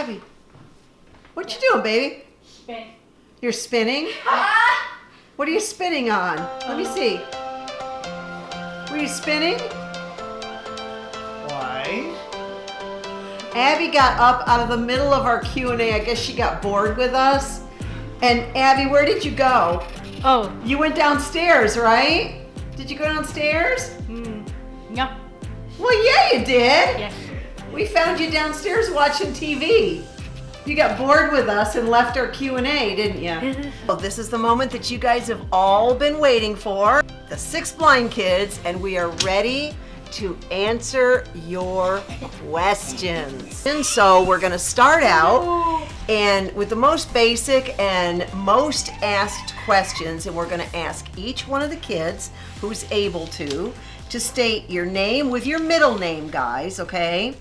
Abby, what you doing, baby? Spin. You're spinning? What are you spinning on? Let me see. Were you spinning? Why? Abby got up out of the middle of our Q&A. I guess she got bored with us. And Abby, where did you go? Oh. You went downstairs, right? Did you go downstairs? No. Well, yeah, you did. Yes. We found you downstairs watching TV. You got bored with us and left our Q&A, didn't you? Well, this is the moment that you guys have all been waiting for. The Six Blind Kids, and we are ready to answer your questions. And so we're gonna start out and with the most basic and most asked questions, and we're gonna ask each one of the kids who's able to state your name with your middle name, guys, okay?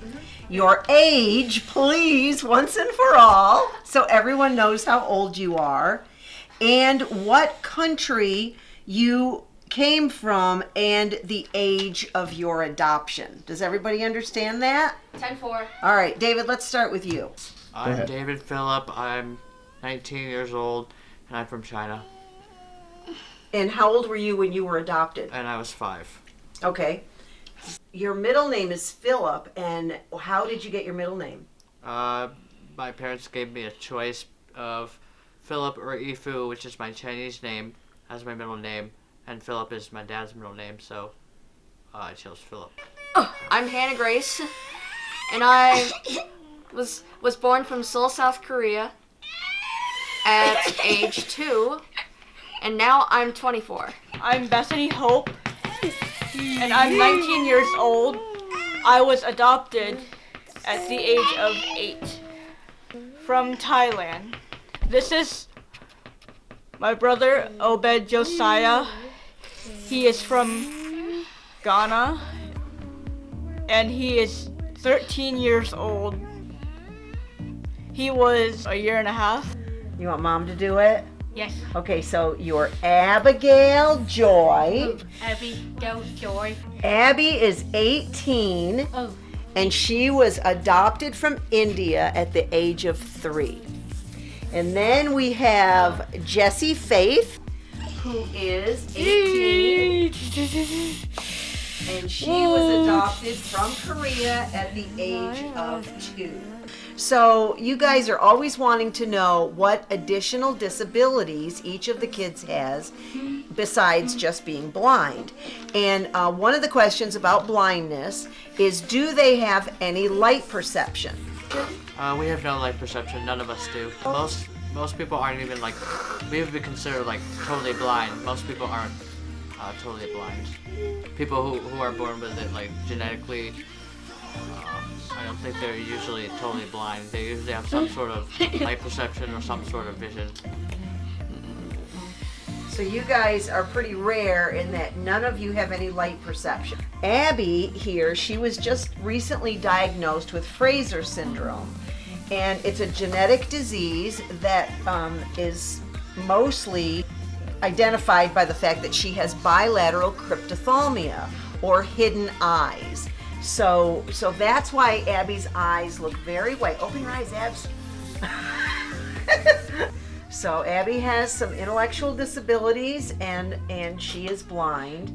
Your age, please, once and for all, so everyone knows how old you are, and what country you came from and the age of your adoption. Does everybody understand that? 10-4. All right, David, let's start with you. I'm David Phillip. I'm 19 years old, and I'm from China. And how old were you when you were adopted? And I was 5. Okay. Your middle name is Phillip, and how did you get your middle name? My parents gave me a choice of Philip or Ifu, which is my Chinese name, as my middle name, and Philip is my dad's middle name, so I chose Philip. I'm Hannah Grace, and I was born from Seoul, South Korea at age 2, and now I'm 24. I'm Bethany Hope, and I'm 19 years old. I was adopted at the age of 8 from Thailand. This is my brother, Obed Josiah. He is from Ghana, and he is 13 years old. He was a year and a half. You want Mom to do it? Yes. Okay, so you're Abigail Joy. Abigail Joy. Abby is 18, Oh. and she was adopted from India at the age of 3. And then we have Jessie Faith, who is 18, and she was adopted from Korea at the age of 2. So you guys are always wanting to know what additional disabilities each of the kids has besides just being blind. And one of the questions about blindness is, do they have any light perception? We have no light perception. None of us do. Most people aren't even like, we would be considered like totally blind. Most people aren't totally blind. People who are born with it, like genetically, I don't think they're usually totally blind. They usually have some sort of light perception or some sort of vision. So you guys are pretty rare in that none of you have any light perception. Abby here, she was just recently diagnosed with Fraser syndrome. And it's a genetic disease that is mostly identified by the fact that she has bilateral cryptophthalmia, or hidden eyes. So that's why Abby's eyes look very white. Open your eyes, Abs. So Abby has some intellectual disabilities, and she is blind,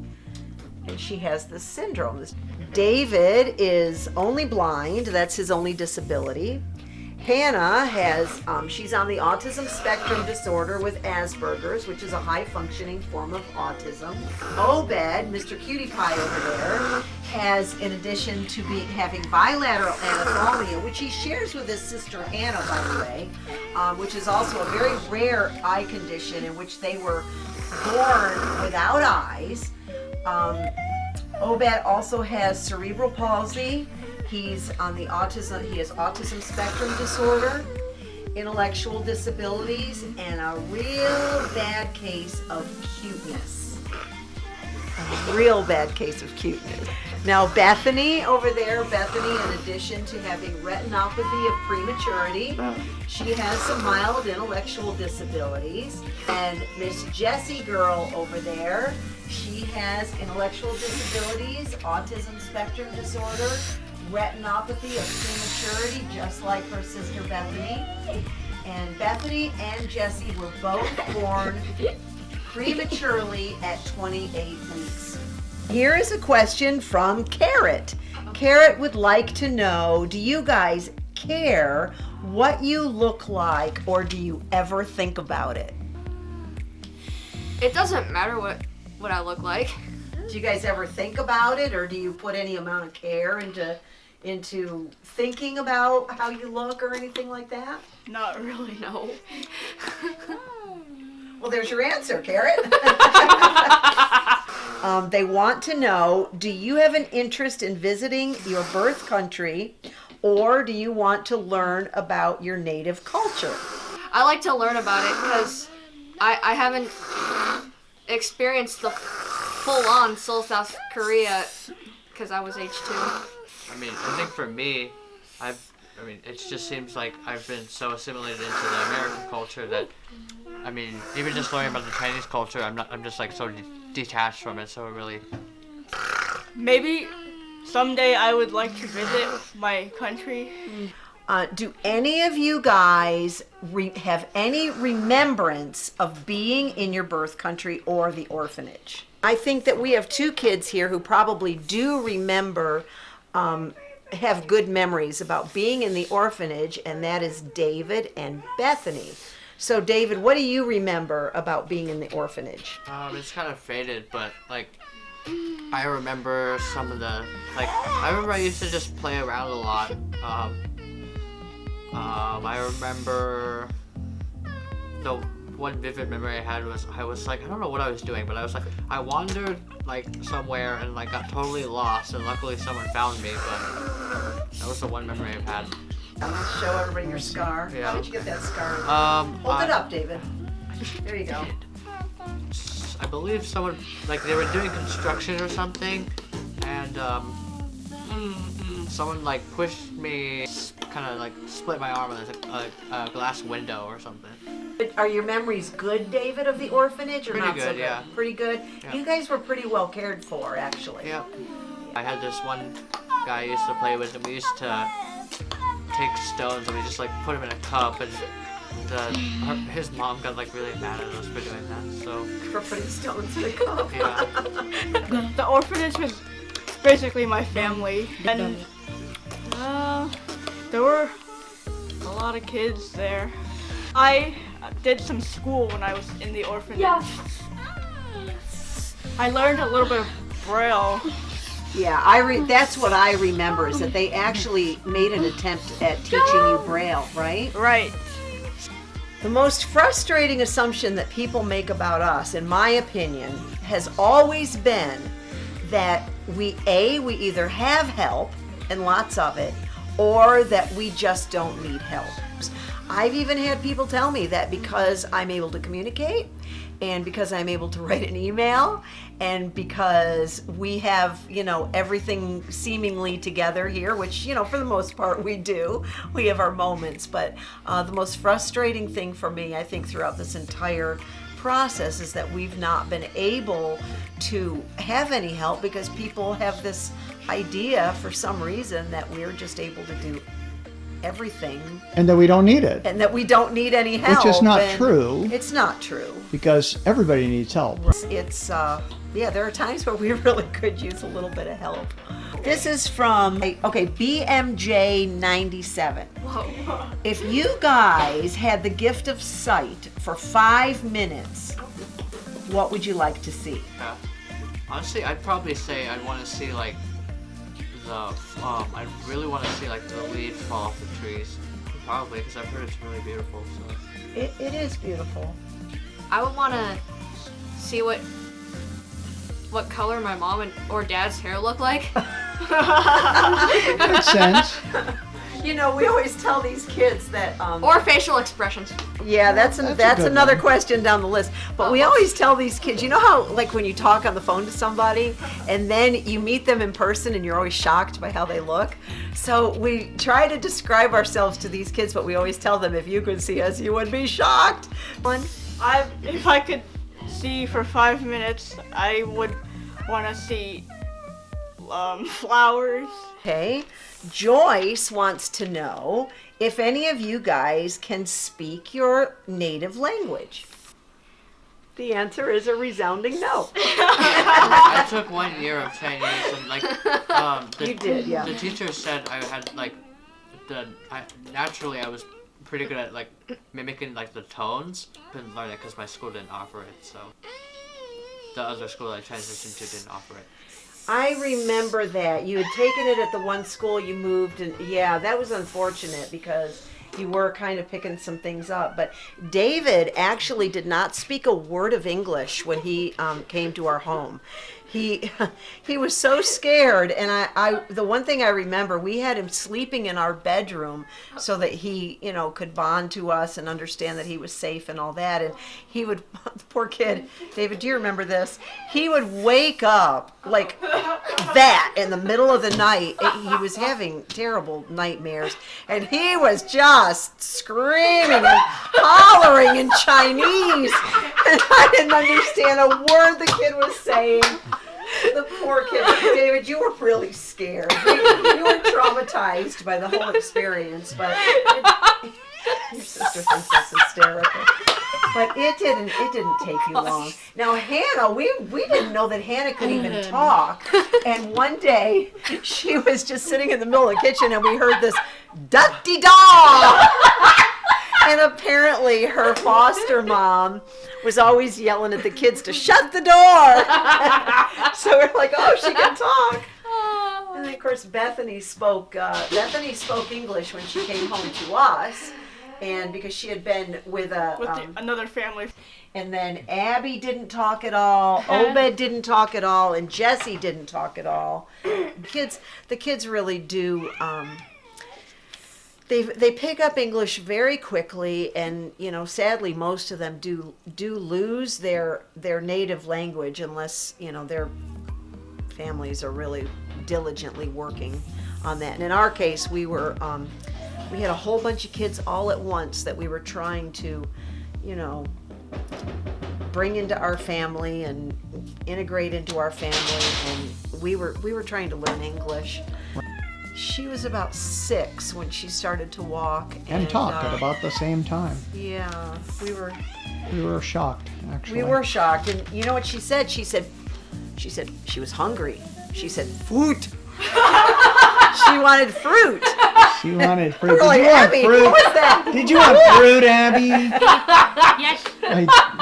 and she has this syndrome. David is only blind. That's his only disability. Hannah has, she's on the autism spectrum disorder with Asperger's, which is a high-functioning form of autism. Obed, Mr. Cutie Pie over there, has, in addition to having bilateral anophthalmia, which he shares with his sister Anna, by the way, which is also a very rare eye condition in which they were born without eyes. Obed also has cerebral palsy. He's on the autism, he has autism spectrum disorder, intellectual disabilities, and a real bad case of cuteness. A real bad case of cuteness. Now Bethany over there, Bethany, in addition to having retinopathy of prematurity, she has some mild intellectual disabilities. And Miss Jessie girl over there, she has intellectual disabilities, autism spectrum disorder, retinopathy of prematurity, just like her sister Bethany. And Bethany and Jesse were both born prematurely at 28 weeks. Here is a question from Carrot. Carrot would like to know, do you guys care what you look like, or do you ever think about it? It doesn't matter what I look like. Do you guys ever think about it, or do you put any amount of care into thinking about how you look or anything like that? Not really. No. Well, there's your answer, Carrot. They want to know, do you have an interest in visiting your birth country, or do you want to learn about your native culture? I like to learn about it because I haven't experienced the full-on Seoul, South Korea because I was age 2. I mean, I think for me, it just seems like I've been so assimilated into the American culture that, I mean, even just learning about the Chinese culture, I'm just like so detached from it, so it really... Maybe someday I would like to visit my country. Do any of you guys have any remembrance of being in your birth country or the orphanage? I think that we have 2 kids here who probably do remember, have good memories about being in the orphanage, and that is David and Bethany. So David, what do you remember about being in the orphanage? It's kind of faded, but like, I remember some of the, like, I remember I used to just play around a lot. I remember the one vivid memory I had was I was like, I don't know what I was doing, but I was like, I wandered like somewhere and like got totally lost, and luckily someone found me, but that was the one memory I've had. I'm gonna show everybody your scar. Yeah. How did you get that scar? Hold it up, David. There you go. I believe someone, like, they were doing construction or something, and someone like pushed me, kind of like split my arm with a glass window or something. Are your memories good, David, of the orphanage, or Pretty not good, so good? yeah. Pretty good? Yeah. You guys were pretty well cared for, actually. Yeah. I had this one guy I used to play with, and we used to take stones and we just like put them in a cup, and his mom got like really mad at us for doing that. So For putting stones in a cup. yeah. The orphanage was basically my family, and there were a lot of kids there. I did some school when I was in the orphanage. Yeah. I learned a little bit of Braille. Yeah, that's what I remember, is that they actually made an attempt at teaching you Braille, right? Right. The most frustrating assumption that people make about us, in my opinion, has always been that we either have help, and lots of it, or that we just don't need help. I've even had people tell me that because I'm able to communicate, and because I'm able to write an email, and because we have, everything seemingly together here, which, for the most part we do. We have our moments, but the most frustrating thing for me, I think, throughout this entire process is that we've not been able to have any help because people have this idea for some reason that we're just able to do everything, and that we don't need it, and that we don't need any help, which is not true. It's not true, because everybody needs help. It's there are times where we really could use a little bit of help. This is from BMJ 97. Whoa. If you guys had the gift of sight for 5 minutes, what would you like to see? Honestly, I'd probably say I'd want to see like I really want to see like the leaves fall off the trees. Probably, because I've heard it's really beautiful. So It is beautiful. I would want to see what color my mom or dad's hair look like. Makes sense. We always tell these kids that Or facial expressions. yeah, that's a another good one. question down the list. But we always tell these kids, how like when you talk on the phone to somebody and then you meet them in person and you're always shocked by how they look. So we try to describe ourselves to these kids, but we always tell them, if you could see us, you would be shocked. If I could see for 5 minutes, I would want to see flowers. Okay. Joyce wants to know if any of you guys can speak your native language. The answer is a resounding no. I took 1 year of Chinese and like You did, yeah. The teacher said I had like naturally I was pretty good at like mimicking like the tones. Couldn't learn it because my school didn't offer it. So the other school I transitioned to didn't offer it. I remember that. You had taken it at the one school you moved, and yeah, that was unfortunate because you were kind of picking some things up. But David actually did not speak a word of English when he came to our home. He was so scared, and I the one thing I remember, we had him sleeping in our bedroom so that he, could bond to us and understand that he was safe and all that. And he would, the poor kid, David, do you remember this? He would wake up like that in the middle of the night. He was having terrible nightmares, and he was just screaming and hollering in Chinese, and I didn't understand a word the kid was saying. The poor kid. David, you were really scared. You were traumatized by the whole experience, but your sister thinks that's hysterical. But it didn't take you long. Now Hannah, we didn't know that Hannah could even talk. And one day she was just sitting in the middle of the kitchen and we heard this da-dee-da. And apparently her foster mom was always yelling at the kids to shut the door. So we're like, oh, she can talk. And then, of course, Bethany spoke English when she came home to us, and because she had been with another family. And then Abby didn't talk at all. Obed didn't talk at all, and Jesse didn't talk at all. The kids really do. They pick up English very quickly, and sadly most of them do lose their native language unless their families are really diligently working on that. And in our case, we had a whole bunch of kids all at once that we were trying to bring into our family and integrate into our family, and we were trying to learn English. She was about 6 when she started to walk. And talk at about the same time. Yeah, we were shocked, actually. We were shocked. And you know what she said? She said she was hungry. She said, fruit. She wanted fruit. She wanted fruit. We're like, Abby, what was that? Did you want fruit, Abby? Yes.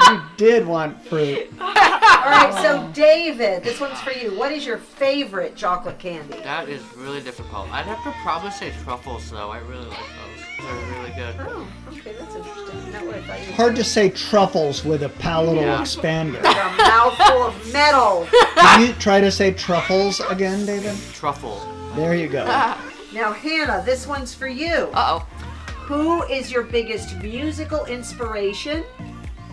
You did want fruit. All right, so David, this one's for you. What is your favorite chocolate candy? That is really difficult. I'd have to probably say truffles though. I really like those. They're really good. Oh, okay, that's interesting. Not what I thought you were Hard to say truffles with a palatal expander. a mouthful of metal. Can you try to say truffles again, David? Truffle. There you go. Now, Hannah, this one's for you. Uh-oh. Who is your biggest musical inspiration?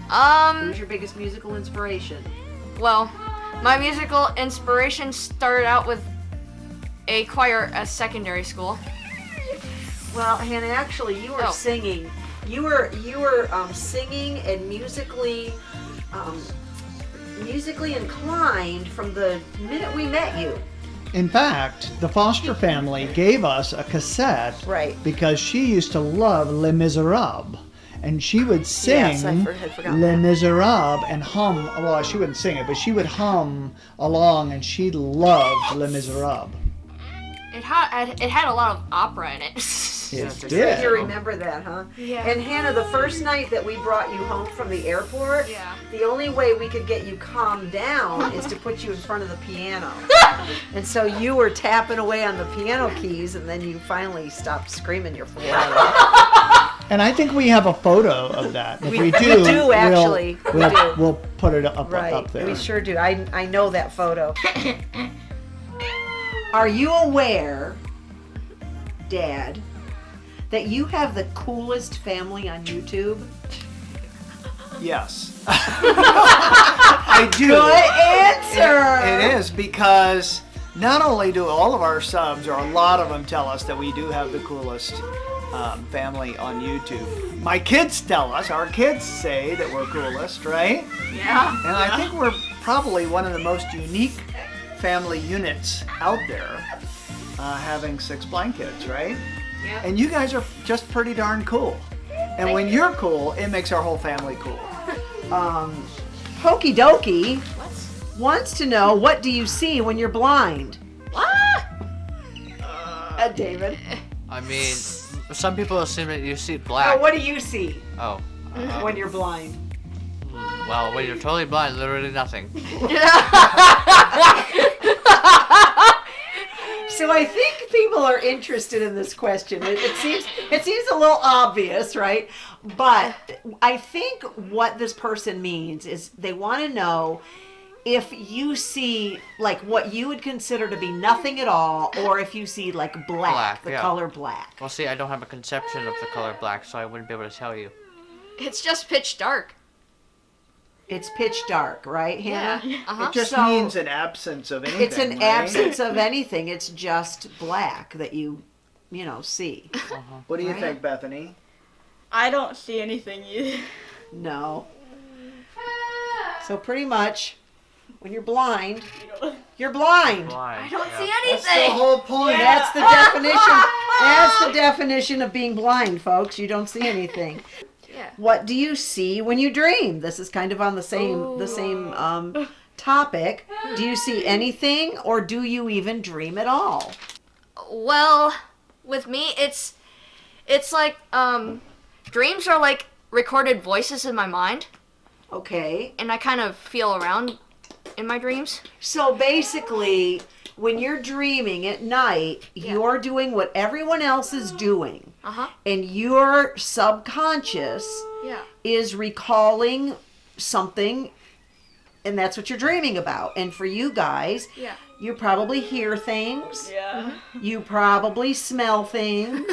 Who's your biggest musical inspiration? Well, my musical inspiration started out with a choir at secondary school. Well, Hannah, actually, you were singing. You were singing and musically inclined from the minute we met you. In fact, the Foster family gave us a cassette because she used to love Les Miserables. And she would sing Les Miserables and hum. Well, she wouldn't sing it, but she would hum along, and she loved Les Miserables. It had a lot of opera in it. It did. You remember that, huh? Yeah. And Hannah, the first night that we brought you home from the airport, the only way we could get you calmed down is to put you in front of the piano. And so you were tapping away on the piano keys, and then you finally stopped screaming your fool off. And I think we have a photo of that. If we do, we do actually. We'll put it up there. We sure do. I know that photo. Are you aware, Dad, that you have the coolest family on YouTube? Yes. I do. Good answer. It is because not only do all of our subs, or a lot of them, tell us that we do have the coolest family on YouTube. My kids tell us, our kids say that we're coolest, right? Yeah. And I think we're probably one of the most unique family units out there having 6 blind kids, right? Yeah. And you guys are just pretty darn cool. And when you're cool, it makes our whole family cool. Hokey Dokey wants to know, what do you see when you're blind? David. I mean, some people assume that you see black. Oh, what do you see Oh. when you're blind? Well, when you're totally blind, literally nothing. So I think people are interested in this question. It seems a little obvious, right? But I think what this person means is they want to know if you see like what you would consider to be nothing at all, or if you see like black, the color black. Well, see, I don't have a conception of the color black, so I wouldn't be able to tell you. It's just pitch dark. It's pitch dark, right, Hannah? Yeah. It just means an absence of anything. It's an absence of anything. It's just black that you see. What do you think, Bethany? I don't see anything either. No. So pretty much, when you're blind, you're blind. I don't see That's the anything. whole point. That's the definition. That's the definition of being blind, folks. You don't see anything. Yeah. What do you see when you dream? This is kind of on the same topic. Do you see anything, or do you even dream at all? Well, with me, it's like dreams are like recorded voices in my mind, Okay. and I kind of feel around in my dreams. So basically, when you're dreaming at night, you're doing what everyone else is doing. And your subconscious is recalling something, and that's what you're dreaming about. And for you guys, you probably hear things. Yeah. You probably smell things.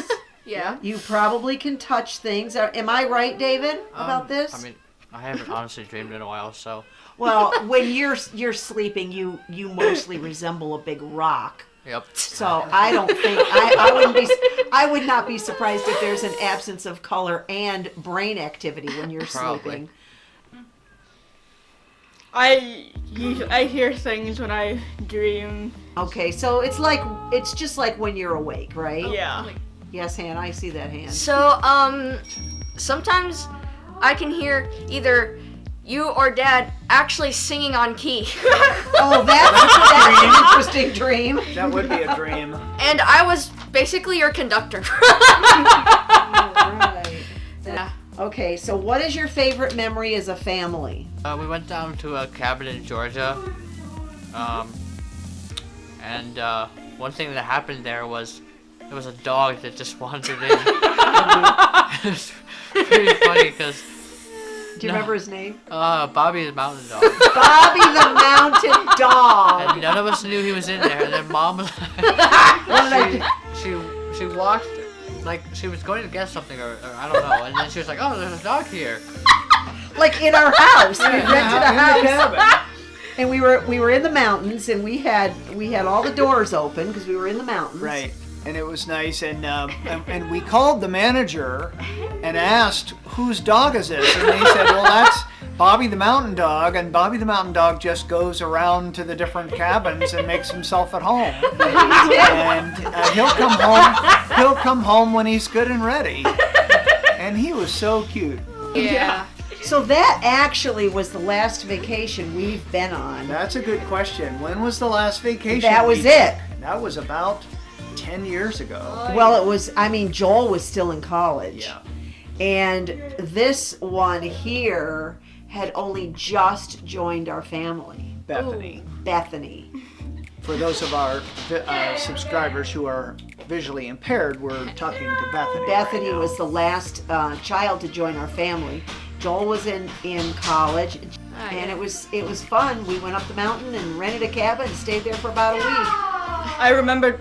Yeah. You probably can touch things. Am I right, David, about this? I mean, I haven't honestly dreamed in a while, so. Well, when you're sleeping, you mostly resemble a big rock. Yep. So I don't think I would not be surprised if there's an absence of color and brain activity when you're Probably. sleeping. I hear things when I dream. Okay, so it's just like when you're awake, right? Yeah. Yes, Hannah, I see that hand. So sometimes I can hear either you or Dad actually singing on key. Oh, that's an interesting dream. That would be a dream. And I was basically your conductor. Right. Yeah. Okay, so what is your favorite memory as a family? We went down to a cabin in Georgia, and one thing that happened there was there was a dog that just wandered in. It was pretty funny because. Do you remember his name? Bobby the mountain dog. Bobby the mountain dog. And none of us knew he was in there. And then Mom was she walked like she was going to get something or I don't know. And then she was like, "Oh, there's a dog here." Like in our house. We rented a in the house. cabin. And we were in the mountains, and we had all the doors open because we were in the mountains. Right. And it was nice, and we called the manager and asked, whose dog is this? And they said, well, that's Bobby the mountain dog, and Bobby the mountain dog just goes around to the different cabins and makes himself at home. And he'll come home when he's good and ready. And he was so cute. Yeah. So that actually was the last vacation we've been on. That's a good question. When was the last vacation? That was it. That was about 10 years ago. Well, Joel was still in college. Yeah. And this one here had only just joined our family. Bethany. Bethany. For those of our subscribers who are visually impaired, we're talking to Bethany. Bethany right now. was the last child to join our family. Joel was in college, and it was fun. We went up the mountain and rented a cabin and stayed there for about a week. I remember.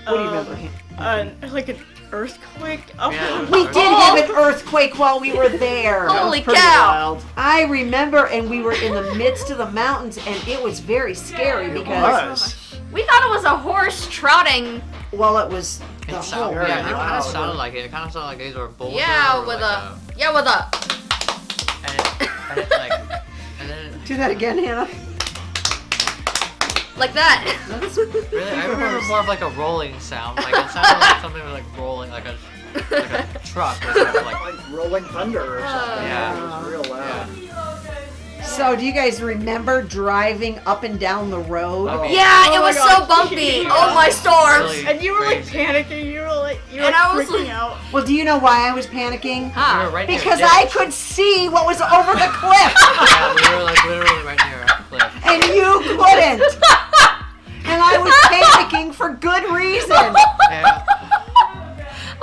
What do you remember? Like an earthquake. Yeah. We did have an earthquake while we were there. Holy Pretty cow! wild. I remember, and we were in the midst of the mountains, and it was very scary It because, was. We thought it was a horse trotting. well, it was the It whole. sounded, very yeah, it kind loud. of sounded like it. It kind of sounded like these were boulders. Yeah, or with like with a. and it like, and then Do that again, Hannah. Like that. Really? I remember more of like a rolling sound. Like it sounded like something was like rolling, like a truck. Or something, like rolling thunder or something. Yeah. It was real loud. Yeah. So, do you guys remember driving up and down the road? Oh. Yeah, it was so bumpy. Oh my stars. Really And you were like crazy. panicking. You were And I was freaking like- out. Well, do you know why I was panicking? We Huh. were right near Because a ditch. I could see what was over the cliff, Yeah, we were like literally right near a cliff. and you couldn't. And I was panicking for good reason. Yeah.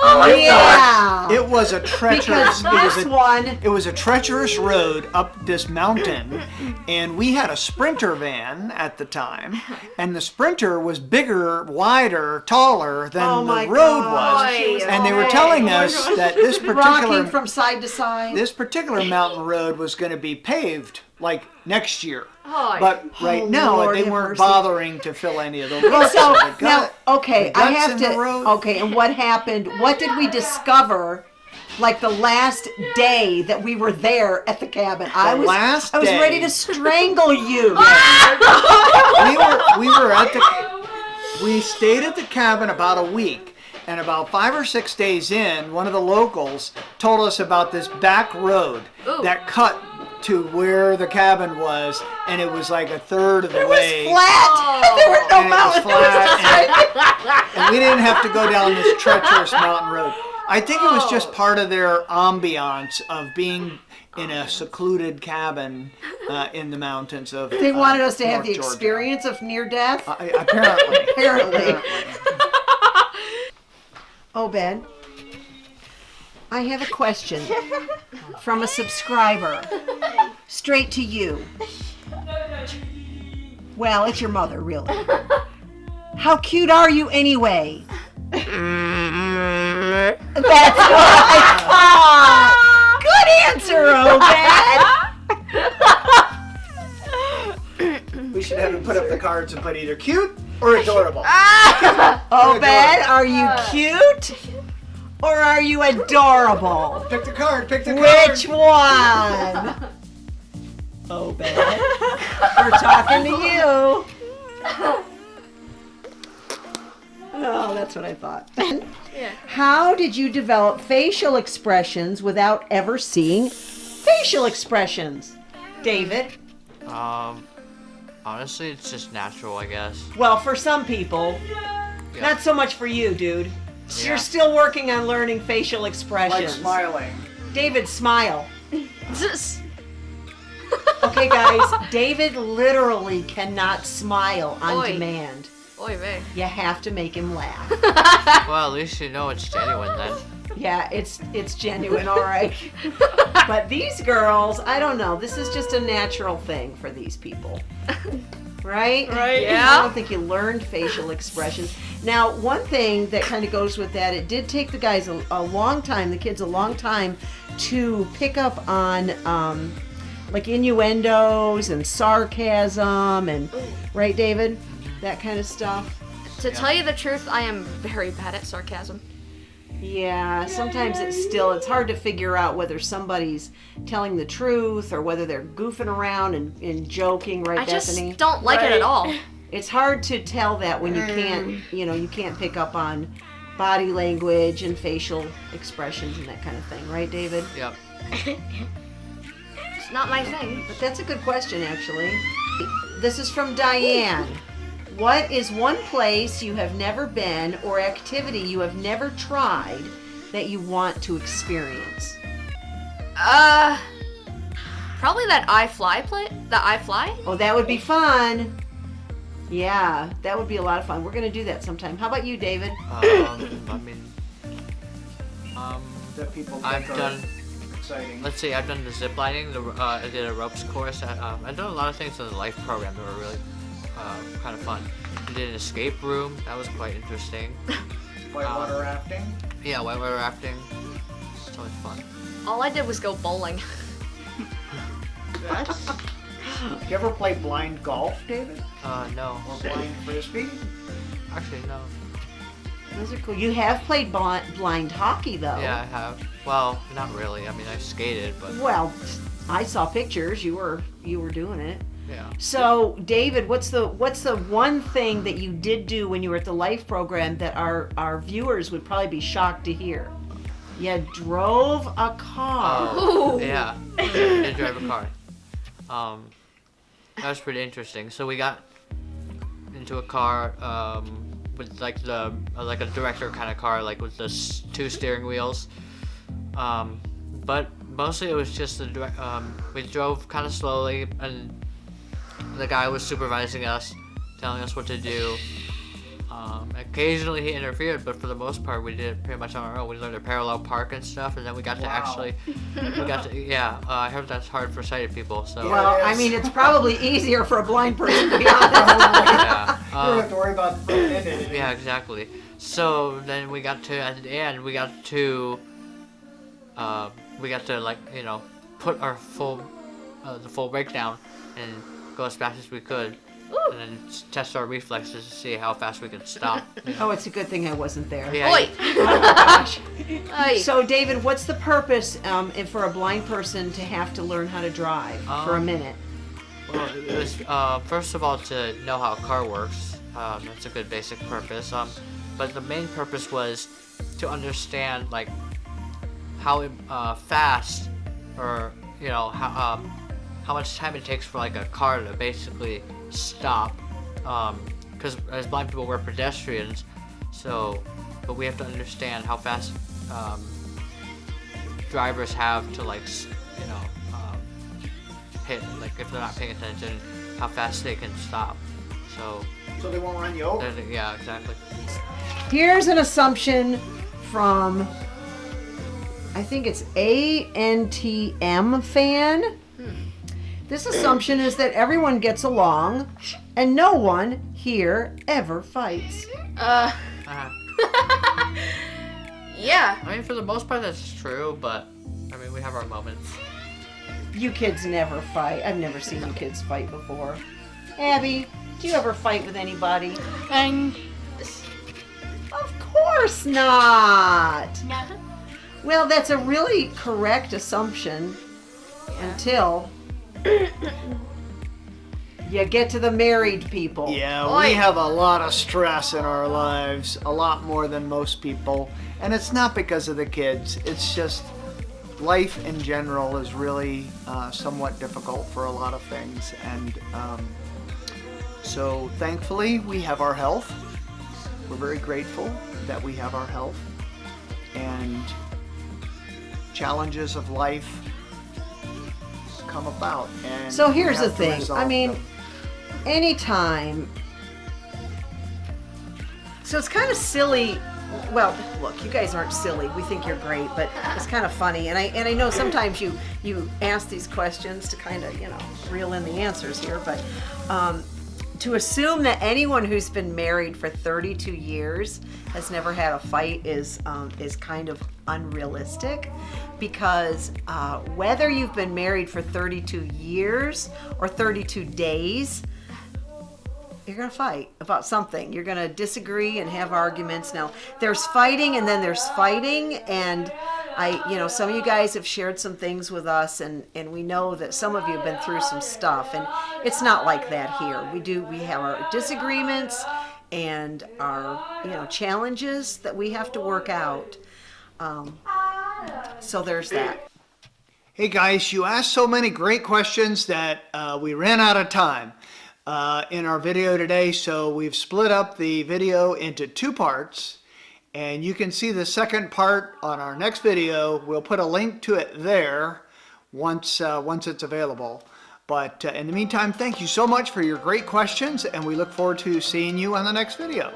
Oh my Yeah. It was a treacherous. Because this one, It was a treacherous road up this mountain, and we had a Sprinter van at the time, and the Sprinter was bigger, wider, taller than Oh the my road gosh. was. And they were telling us that this rocking particular mountain road was going to be paved like next year. Oh, But right now Lord they have weren't mercy. bothering to fill any of the ruts. so they got now, it. okay, the I guts have in to. the road. Okay, and what happened? What did we discover? Like the last day that we were there at the cabin, I was day. ready to strangle you. we stayed at the cabin about a week, and about 5 or 6 days in, one of the locals told us about this back road that cut to where the cabin was, and it was like a third of the way. It was flat. There were no And it was mountains. flat, and we didn't have to go down this treacherous mountain road. I think it was just part of their ambiance of being in a secluded cabin in the mountains of. They wanted us to have North the Georgia. experience of near death. Apparently. Apparently. Oh, Ben, I have a question from a subscriber. Straight to you. Well, it's your mother, really. How cute are you anyway? That's what I thought. Good answer, Obed. We should have him put up the cards and put either cute or adorable. Obed, are you cute or are you adorable? Pick the card. Pick the Which card. one? Obed, we're talking to you. Oh, that's what I thought. Yeah. How did you develop facial expressions without ever seeing facial expressions? David? Honestly, it's just natural, I guess. Well, for some people, not so much for you, dude. Yeah. You're still working on learning facial expressions. Like smiling. David, smile. Okay, guys, David literally cannot smile on Oi. demand. Oy vey. You have to make him laugh. Well, at least you know it's genuine then. Yeah, it's genuine, all right. But these girls, I don't know. This is just a natural thing for these people. Right? Right. Yeah. I don't think you learned facial expressions. Now, one thing that kind of goes with that, it did take the guys a long time, the kids a long time, to pick up on like innuendos and sarcasm and, right, David? That kind of stuff. To tell you the truth, I am very bad at sarcasm. Yeah, sometimes it's hard to figure out whether somebody's telling the truth or whether they're goofing around and joking, right, I Bethany? just don't like it at all. It's hard to tell that when you can't pick up on body language and facial expressions and that kind of thing, right, David? Yep. It's not my thing. But that's a good question, actually. This is from Diane. What is one place you have never been or activity you have never tried that you want to experience? Probably that I Fly play. The I Fly. Oh, that would be fun. Yeah, that would be a lot of fun. We're going to do that sometime. How about you, David? I mean, That people I've think are done. exciting. Let's see. I've done the zip lining. I did a ropes course. I've done a lot of things in the life program that were really kind of fun. I did an escape room. That was quite interesting. Whitewater rafting. Yeah, whitewater rafting. It's always fun. All I did was go bowling. You ever play blind golf, David? No. Or blind frisbee? Actually, no. Those are cool. You have played blind hockey, though. Yeah, I have. Well, not really. I mean, I skated, but Well, I saw pictures. You were doing it. Yeah. So, David, what's the one thing that you did do when you were at the Life program that our viewers would probably be shocked to hear? You drove a car. Oh, yeah. I did drive a car. That was pretty interesting. So we got into a car with like a director kind of car, like with the 2 steering wheels. But mostly it was just we drove kind of slowly, and the guy was supervising us, telling us what to do. Occasionally he interfered, but for the most part we did it pretty much on our own. We learned to parallel park and stuff, and then we got to I heard that's hard for sighted people. So well, I mean, it's probably easier for a blind person, to be honest. Yeah, you don't have to worry about the front end. yeah, exactly. So then we got to, at the end, we got to like, you know, put our the full breakdown and go as fast as we could. Ooh. And then test our reflexes to see how fast we could stop. You know? Oh, it's a good thing I wasn't there. Yeah. Oi! Oh my gosh. Oi. So, David, what's the purpose for a blind person to have to learn how to drive for a minute? Well, it was first of all to know how a car works. That's a good basic purpose. But the main purpose was to understand like how fast, or you know how much time it takes for like a car to basically stop, because as blind people we're pedestrians, but we have to understand how fast drivers have to like hit, like if they're not paying attention, how fast they can stop. So they won't run you over. Yeah, exactly. Here's an assumption from, I think it's ANTM fan. This assumption is that everyone gets along and no one here ever fights. Yeah. I mean, for the most part, that's true, but I mean, we have our moments. You kids never fight. I've never seen you kids fight before. Abby, do you ever fight with anybody? Of course not. No. Well, that's a really correct assumption until you get to the married people. Yeah, we have a lot of stress in our lives, a lot more than most people. And it's not because of the kids, it's just life in general is really somewhat difficult for a lot of things. And so thankfully we have our health. We're very grateful that we have our health. And challenges of life come about. And so here's the to thing. I mean, them. anytime. So it's kind of silly. Well, look, you guys aren't silly. We think you're great, but it's kind of funny. And I know sometimes you ask these questions to kind of, you know, reel in the answers here, but to assume that anyone who's been married for 32 years has never had a fight is kind of unrealistic, because whether you've been married for 32 years or 32 days, you're gonna fight about something. You're gonna disagree and have arguments. Now, there's fighting and then there's fighting, and some of you guys have shared some things with us, and we know that some of you have been through some stuff, and it's not like that here. We have our disagreements and our challenges that we have to work out. So there's that. Hey guys, you asked so many great questions that we ran out of time in our video today, so we've split up the video into 2 parts, and you can see the second part on our next video. We'll put a link to it there once it's available. But in the meantime, thank you so much for your great questions, and we look forward to seeing you on the next video.